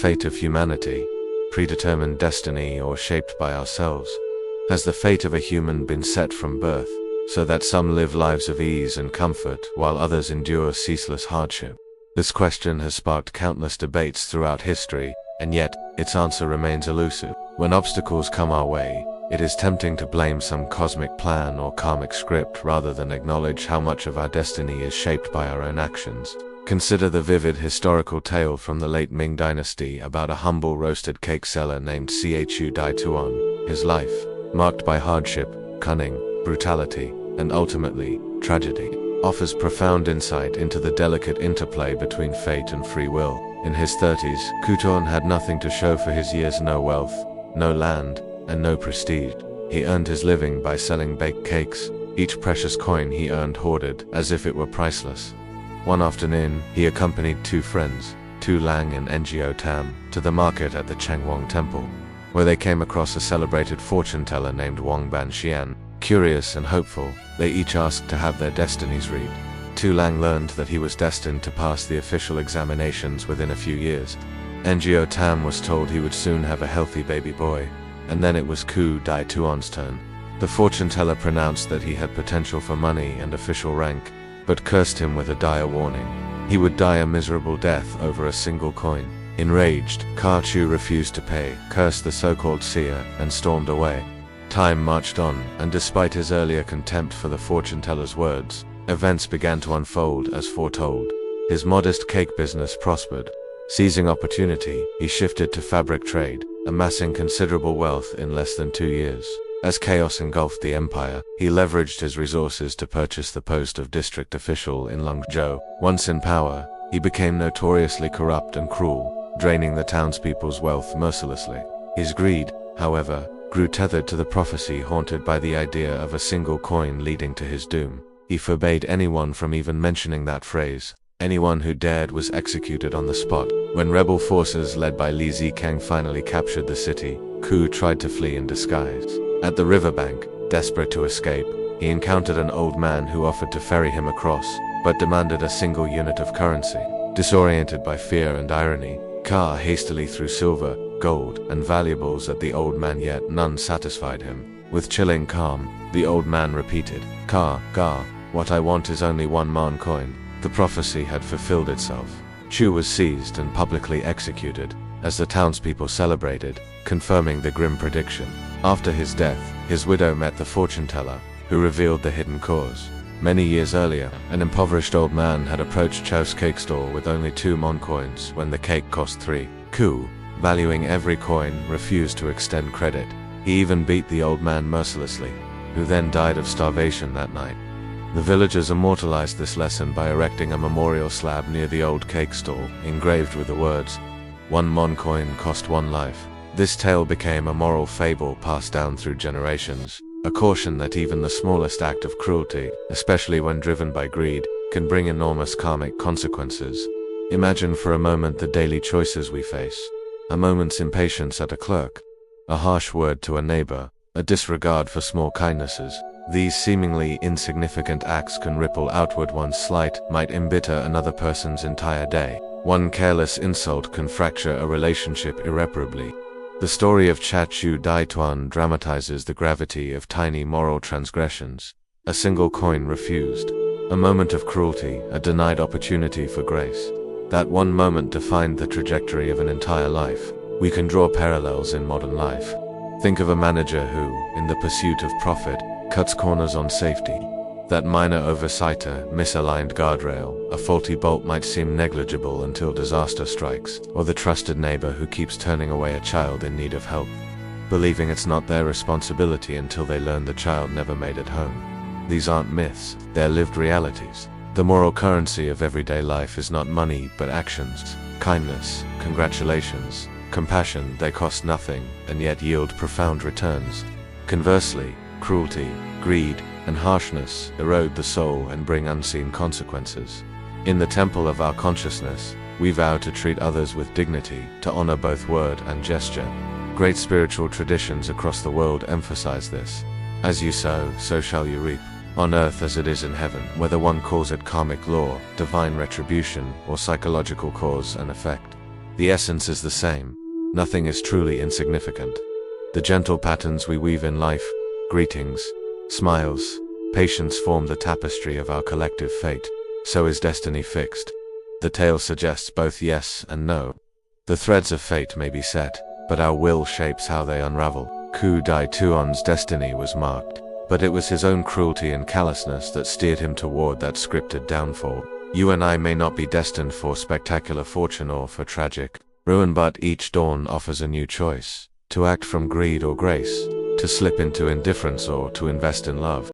fate of humanity, predetermined destiny or shaped by ourselves? Has the fate of a human been set from birth, so that some live lives of ease and comfort while others endure ceaseless hardship? This question has sparked countless debates throughout history, and yet, its answer remains elusive. When obstacles come our way, it is tempting to blame some cosmic plan or karmic script rather than acknowledge how much of our destiny is shaped by our own actions. Consider the vivid historical tale from the late Ming Dynasty about a humble roasted cake seller named Chu Dai Tuan. His life, marked by hardship, cunning, brutality, and ultimately, tragedy, offers profound insight into the delicate interplay between fate and free will. In his 30s, Chu Tuan had nothing to show for his years: no wealth, no land, and no prestige. He earned his living by selling baked cakes, each precious coin he earned hoarded as if it were priceless. One afternoon, he accompanied two friends, Tu Lang and Ngo Tam, to the market at the Changwon Temple, where they came across a celebrated fortune teller named Wang Banxian. Curious and hopeful, they each asked to have their destinies read. Tu Lang learned that he was destined to pass the official examinations within a few years. Ngo Tam was told he would soon have a healthy baby boy, and then it was Chu Dai Tuan's turn. The fortune teller pronounced that he had potential for money and official rank, but cursed him with a dire warning. He would die a miserable death over a single coin. Enraged, Chu refused to pay, cursed the so-called seer, and stormed away. Time marched on, and despite his earlier contempt for the fortune teller's words, events began to unfold as foretold. His modest cake business prospered. Seizing opportunity, he shifted to fabric trade, amassing considerable wealth in less than 2 years. As chaos engulfed the empire, he leveraged his resources to purchase the post of district official in Lungzhou. Once in power, he became notoriously corrupt and cruel, draining the townspeople's wealth mercilessly. His greed, however, grew tethered to the prophecy haunted by the idea of a single coin leading to his doom. He forbade anyone from even mentioning that phrase. Anyone who dared was executed on the spot. When rebel forces led by Li Zikang finally captured the city, Chu tried to flee in disguise. At the riverbank, desperate to escape, he encountered an old man who offered to ferry him across, but demanded a single unit of currency. Disoriented by fear and irony, Ka hastily threw silver, gold, and valuables at the old man, yet none satisfied him. With chilling calm, the old man repeated, "Ka, what I want is only 1 man coin." The prophecy had fulfilled itself. Chu was seized and publicly executed, as the townspeople celebrated, confirming the grim prediction. After his death, his widow met the fortune teller, who revealed the hidden cause. Many years earlier, an impoverished old man had approached Chou's cake store with only 2 mon coins when the cake cost 3. Chu, valuing every coin, refused to extend credit. He even beat the old man mercilessly, who then died of starvation that night. The villagers immortalized this lesson by erecting a memorial slab near the old cake stall, engraved with the words, "1 mon coin cost 1 life." This tale became a moral fable passed down through generations, a caution that even the smallest act of cruelty, especially when driven by greed, can bring enormous karmic consequences. Imagine for a moment the daily choices we face. A moment's impatience at a clerk, a harsh word to a neighbor, a disregard for small kindnesses. These seemingly insignificant acts can ripple outward. One slight might embitter another person's entire day. One careless insult can fracture a relationship irreparably. The story of Chu Dai Tuan dramatizes the gravity of tiny moral transgressions. A single coin refused, a moment of cruelty, a denied opportunity for grace. That one moment defined the trajectory of an entire life. We can draw parallels in modern life. Think of a manager who, in the pursuit of profit, cuts corners on safety. That minor oversight, a misaligned guardrail, a faulty bolt might seem negligible until disaster strikes, or the trusted neighbor who keeps turning away a child in need of help, believing it's not their responsibility until they learn the child never made it home. These aren't myths, they're lived realities. The moral currency of everyday life is not money but actions, kindness, congratulations, compassion. They cost nothing and yet yield profound returns. Conversely, cruelty, greed, and harshness erode the soul and bring unseen consequences. In the temple of our consciousness, we vow to treat others with dignity, to honor both word and gesture. Great spiritual traditions across the world emphasize this. As you sow, so shall you reap. On earth as it is in heaven, whether one calls it karmic law, divine retribution, or psychological cause and effect. The essence is the same. Nothing is truly insignificant. The gentle patterns we weave in life, greetings, smiles, patience form the tapestry of our collective fate. So is destiny fixed. The tale suggests both yes and no. The threads of fate may be set, but our will shapes how they unravel. Chu Dai Tuan's destiny was marked, but it was his own cruelty and callousness that steered him toward that scripted downfall. You and I may not be destined for spectacular fortune or for tragic ruin, but each dawn offers a new choice: to act from greed or grace, to slip into indifference or to invest in love.